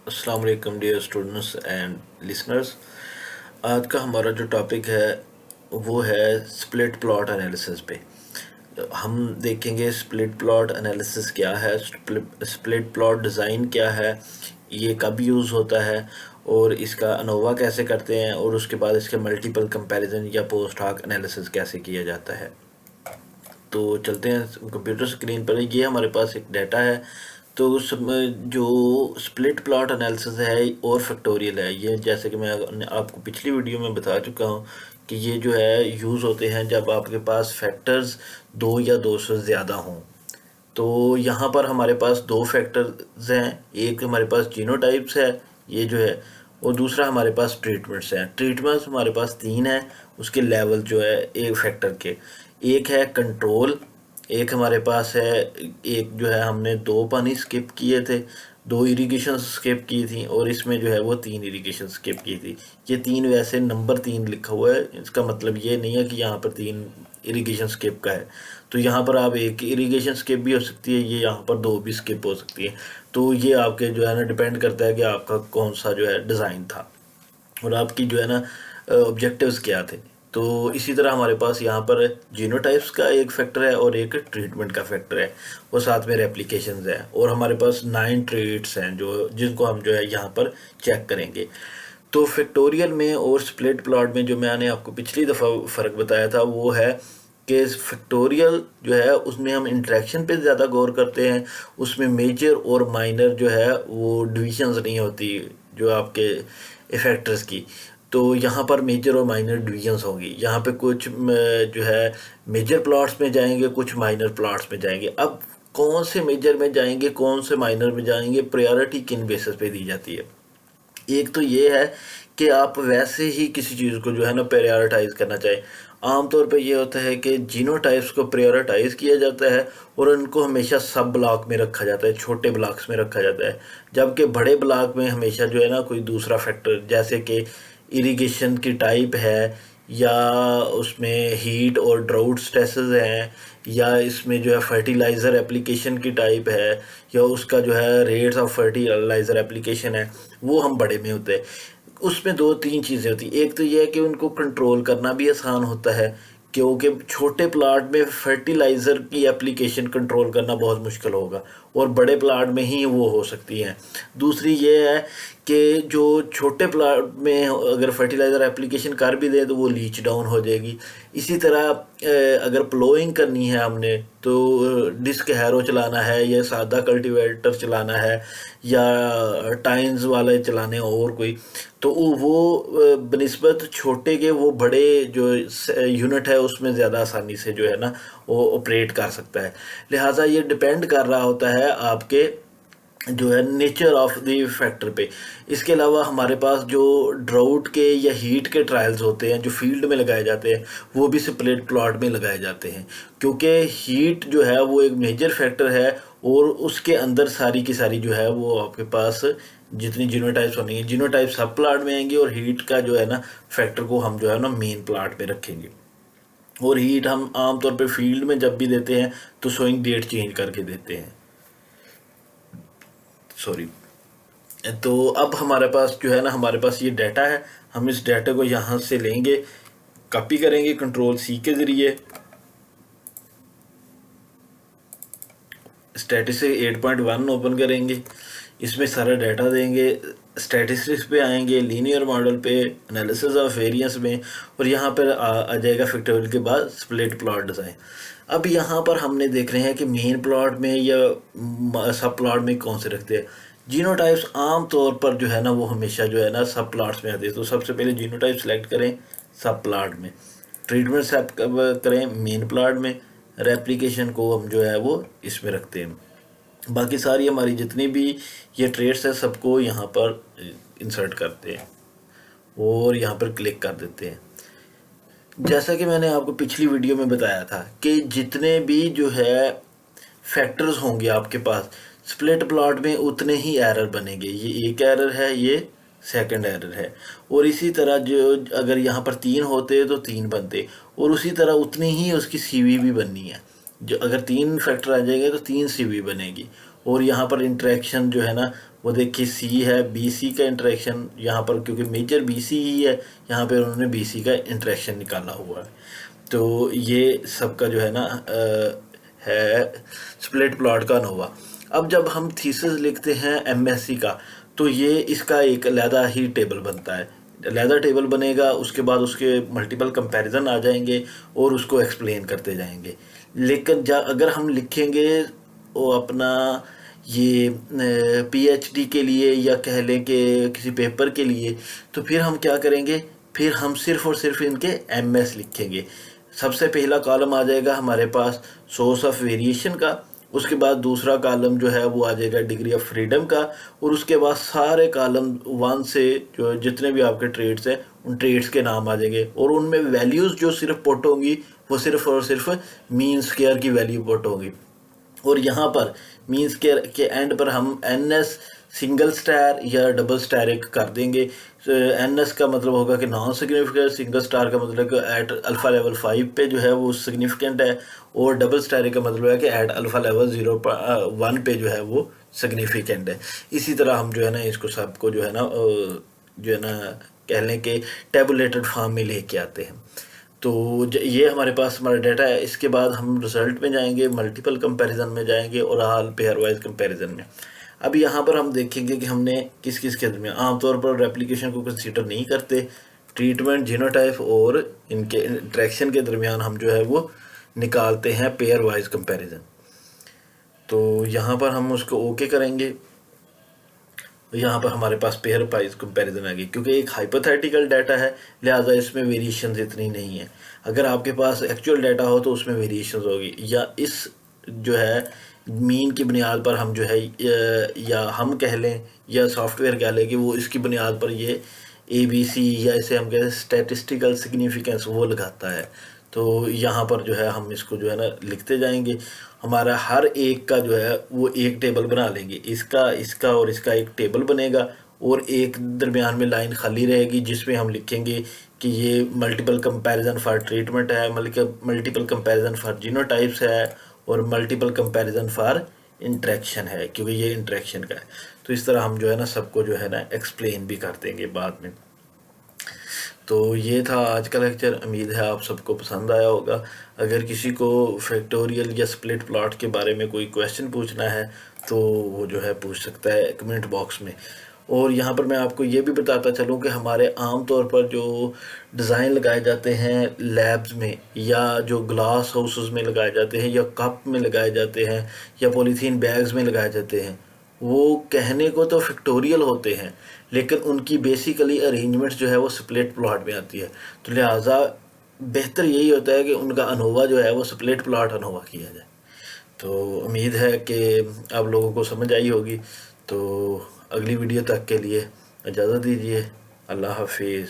अस्सलाम वालेकुम dear students and listeners. आज का हमारा जो टॉपिक है वो है स्प्लिट प्लॉट एनालिसिस पे। हम देखेंगे स्प्लिट प्लॉट एनालिसिस क्या है, स्प्लिट प्लॉट डिज़ाइन क्या है, ये कब यूज़ होता है और इसका अनोवा कैसे करते हैं, और उसके बाद इसके मल्टीपल कंपैरिजन या पोस्ट हॉक एनालिसिस कैसे किया जाता है। तो चलते हैं कंप्यूटर स्क्रीन पर। ये हमारे पास एक डाटा है। तो जो स्प्लिट प्लॉट एनालिसिस है और फैक्टोरियल है, ये जैसे कि मैं आपको पिछली वीडियो में बता चुका हूँ कि ये जो है यूज़ होते हैं जब आपके पास फैक्टर्स दो या दो से ज़्यादा हों। तो यहाँ पर हमारे पास दो फैक्टर्स हैं, एक हमारे पास जीनोटाइप्स है ये जो है, और दूसरा हमारे पास ट्रीटमेंट्स हैं। ट्रीटमेंट्स हमारे पास तीन हैं, उसके लेवल जो है एक फैक्टर के। एक है कंट्रोल, एक हमारे पास है, एक जो है हमने दो पानी स्किप किए थे, दो इरिगेशन स्किप की थी, और इसमें जो है वो तीन इरिगेशन स्किप की थी। ये तीन वैसे नंबर तीन लिखा हुआ है, इसका मतलब ये नहीं है कि यहाँ पर तीन इरिगेशन स्किप का है। तो यहाँ पर आप एक इरिगेशन स्किप भी हो सकती है, ये यहाँ पर दो भी स्किप हो सकती है। तो ये आपके जो है ना डिपेंड करता है कि आपका कौन सा जो है डिज़ाइन था और आपकी जो है ना ऑब्जेक्टिव्स क्या थे। तो इसी तरह हमारे पास यहाँ पर जीनोटाइप्स का एक फैक्टर है और एक ट्रीटमेंट का फैक्टर है, और साथ में रेप्लिकेशंस है, और हमारे पास 9 ट्रेट्स हैं जो जिनको हम जो है यहाँ पर चेक करेंगे। तो फैक्टोरियल में और स्प्लिट प्लॉट में जो मैंने आपको पिछली दफ़ा फ़र्क बताया था वो है कि फैक्टोरियल जो है उसमें हम इंट्रैक्शन पे ज़्यादा गौर करते हैं, उसमें मेजर और माइनर जो है वो डिविजन्स नहीं होती जो आपके इफेक्टर्स की। तो यहाँ पर मेजर और माइनर डिविजन्स होंगी, यहाँ पे कुछ जो है मेजर प्लॉट्स में जाएंगे, कुछ माइनर प्लॉट्स में जाएंगे। अब कौन से मेजर में जाएंगे, कौन से माइनर में जाएंगे, प्रायोरिटी किन बेसिस पे दी जाती है। एक तो ये है कि आप वैसे ही किसी चीज़ को जो है ना प्रायोरिटाइज करना चाहिए। आमतौर पे ये होता है कि जीनोटाइप्स को प्रायोरिटाइज किया जाता है और उनको हमेशा सब ब्लॉक में रखा जाता है, छोटे ब्लॉक्स में रखा जाता है, जबकि बड़े ब्लॉक में हमेशा जो है ना कोई दूसरा फैक्टर, जैसे कि इरिगेशन की टाइप है, या उसमें हीट और ड्राउट स्ट्रेसेस हैं, या इसमें जो है फर्टिलाइज़र एप्लीकेशन की टाइप है, या उसका जो है रेट्स ऑफ फर्टिलाइज़र एप्लीकेशन है, वो हम बड़े में होते हैं। उसमें दो तीन चीज़ें होती हैं। एक तो ये है कि उनको कंट्रोल करना भी आसान होता है, क्योंकि छोटे प्लाट में फर्टिलाइज़र की एप्लीकेशन कंट्रोल करना बहुत मुश्किल होगा और बड़े प्लाट में ही वो हो सकती हैं। दूसरी ये है कि जो छोटे प्लाट में अगर फर्टिलाइज़र एप्लीकेशन कर भी दे तो वो लीच डाउन हो जाएगी। इसी तरह अगर प्लोइंग करनी है हमने तो डिस्क हैरो चलाना है या सादा कल्टीवेटर चलाना है या टाइन्स वाले चलाने और कोई, तो वो बनिस्बत छोटे के वो बड़े जो यूनिट है उसमें ज़्यादा आसानी से जो है ना वो ऑपरेट कर सकता है। लिहाजा ये डिपेंड कर रहा होता है आपके जो है नेचर ऑफ द फैक्टर पे। इसके अलावा हमारे पास जो ड्राउट के या हीट के ट्रायल्स होते हैं जो फील्ड में लगाए जाते हैं वो भी स्प्लिट प्लॉट में लगाए जाते हैं, क्योंकि हीट जो है वो एक मेजर फैक्टर है और उसके अंदर सारी की सारी जो है वो आपके पास जितनी जीनोटाइप्स होनी है, जीनोटाइप सब प्लाट में आएंगे और हीट का जो है ना फैक्टर को हम जो है ना मेन प्लाट में रखेंगे। और हीट हम आमतौर पे फील्ड में जब भी देते हैं तो सोइंग डेट चेंज करके देते हैं, सॉरी। तो अब हमारे पास जो है ना हमारे पास ये डाटा है, हम इस डाटा को यहाँ से लेंगे, कॉपी करेंगे कंट्रोल सी के ज़रिए, स्टैटिस्टिक्स 8.1 ओपन करेंगे, इसमें सारा डाटा देंगे, स्टैटिस्टिक्स पे आएंगे, लीनियर मॉडल पे, एनालिसिस ऑफ वेरिएंस में, और यहाँ पर आ जाएगा फैक्टोरियल के बाद स्प्लिट प्लॉट डिज़ाइन। अब यहाँ पर हमने देख रहे हैं कि मेन प्लॉट में या सब प्लॉट में कौन से रखते हैं। जीनोटाइप्स आम तौर पर जो है ना वो हमेशा जो है ना सब प्लॉट्स में आते हैं। तो सबसे पहले जीनोटाइप सेलेक्ट करें सब प्लॉट में, ट्रीटमेंट सेट करें मेन प्लॉट में, रेप्लिकेशन को हम जो है वो इसमें रखते हैं। बाकी सारी हमारी जितनी भी ये ट्रेड्स है सबको यहाँ पर इंसर्ट करते हैं और यहाँ पर क्लिक कर देते हैं। जैसा कि मैंने आपको पिछली वीडियो में बताया था कि जितने भी जो है फैक्टर्स होंगे आपके पास स्प्लिट प्लॉट में उतने ही एरर बनेंगे। ये एक एरर है, ये सेकंड एरर है, और इसी तरह जो अगर यहाँ पर तीन होते तो तीन बनते, और उसी तरह उतनी ही उसकी सीवी भी बननी है। जो अगर तीन फैक्टर आ जाएंगे तो तीन सीवी बनेगी, और यहाँ पर इंटरेक्शन जो है ना वो देखिए सी है, बी सी का इंटरेक्शन यहाँ पर, क्योंकि मेजर बी सी ही है, यहाँ पे उन्होंने बी सी का इंटरेक्शन निकाला हुआ है। तो ये सबका जो है ना है स्प्लिट प्लॉट का अनोवा। अब जब हम थीसिस लिखते हैं एमएससी का, तो ये इसका एक अलहदा ही टेबल बनता है, अलहदा टेबल बनेगा, उसके बाद उसके मल्टीपल कंपैरिजन आ जाएंगे और उसको एक्सप्लेन करते जाएंगे। लेकिन अगर हम लिखेंगे वो अपना ये पीएचडी के लिए या कह लें कि किसी पेपर के लिए, तो फिर हम क्या करेंगे, फिर हम सिर्फ और सिर्फ इनके एमएस लिखेंगे। सबसे पहला कॉलम आ जाएगा हमारे पास सोर्स ऑफ वेरिएशन का, उसके बाद दूसरा कॉलम जो है वो आ जाएगा डिग्री ऑफ फ्रीडम का, और उसके बाद सारे कॉलम वन से जो जितने भी आपके ट्रेड्स हैं उन ट्रेड्स के नाम आ जाएंगे, और उनमें वैल्यूज़ जो सिर्फ पुट होंगी वो सिर्फ और सिर्फ मीन स्क्वायर की वैल्यू पुट होगी। और यहाँ पर मीन स्क्वायर के एंड पर हम एन एस सिंगल स्टार या डबल स्टार एक कर देंगे। एन एस का मतलब होगा कि नॉन सिग्निफिकेंट, सिंगल स्टार का मतलब कि एट अल्फ़ा लेवल 5 पे जो है वो सिग्निफिकेंट है, और डबल स्टार का मतलब है कि एट अल्फ़ा लेवल 0.1 पे जो है वो सिग्निफिकेंट है। इसी तरह हम जो है ना इसको सबको जो है ना कह लें कि टेबुलेटेड फॉर्म में लेके आते हैं। तो ये हमारे पास हमारा डाटा है। इसके बाद हम रिज़ल्ट में जाएंगे, मल्टीपल कंपैरिजन में जाएंगे और हाल पेयर वाइज कंपैरिजन में। अब यहाँ पर हम देखेंगे कि हमने किस किस के दरमियान, आमतौर पर रेप्लिकेशन को कंसीडर नहीं करते, ट्रीटमेंट, जीनोटाइप और इनके इंट्रैक्शन के दरमियान हम जो है वो निकालते हैं पेयर वाइज कंपैरिजन। तो यहाँ पर हम उसको ओके करेंगे। यहाँ पर हमारे पास पेयर वाइज कंपैरिजन आ गई, क्योंकि एक हाइपोथेटिकल डाटा है लिहाजा इसमें वेरिएशंस इतनी नहीं है। अगर आपके पास एक्चुअल डाटा हो तो उसमें वेरिएशंस होगी, या इस जो है मीन की बुनियाद पर हम जो है या हम कह लें या सॉफ्टवेयर कह लें कि वो इसकी बुनियाद पर ये ABC या इसे हम कहते हैं स्टैटिस्टिकल सिग्निफिकेंस वो लगाता है। तो यहाँ पर जो है हम इसको जो है ना लिखते जाएंगे। हमारा हर एक का जो है वो एक टेबल बना लेंगे, इसका इसका और इसका एक टेबल बनेगा, और एक दरमियान में लाइन खाली रहेगी जिसमें हम लिखेंगे कि ये मल्टीपल कंपैरिजन फॉर ट्रीटमेंट है, मल्टीपल कंपैरिजन फॉर जीनोटाइप्स है, और मल्टीपल कंपैरिजन फॉर इंट्रैक्शन है, क्योंकि ये इंट्रैक्शन का है। तो इस तरह हम जो है ना सबको जो है ना एक्सप्लेन भी कर देंगे बाद में। तो ये था आज का लेक्चर, उम्मीद है आप सबको पसंद आया होगा। अगर किसी को फैक्टोरियल या स्प्लिट प्लॉट के बारे में कोई क्वेश्चन पूछना है तो वो जो है पूछ सकता है कमेंट बॉक्स में। और यहाँ पर मैं आपको ये भी बताता चलूँ कि हमारे आम तौर पर जो डिज़ाइन लगाए जाते हैं लैब्स में, या जो ग्लास हाउसेस में लगाए जाते हैं, या कप में लगाए जाते हैं, या पॉलीथीन बैग्स में लगाए जाते हैं, वो कहने को तो फैक्टोरियल होते हैं, लेकिन उनकी बेसिकली अरेंजमेंट्स जो है वो स्प्लिट प्लॉट में आती है। तो लिहाजा बेहतर यही होता है कि उनका अनोवा जो है वो स्प्लिट प्लॉट अनोवा किया जाए। तो उम्मीद है कि आप लोगों को समझ आई होगी। तो अगली वीडियो तक के लिए इजाज़त दीजिए। अल्लाह हाफिज़।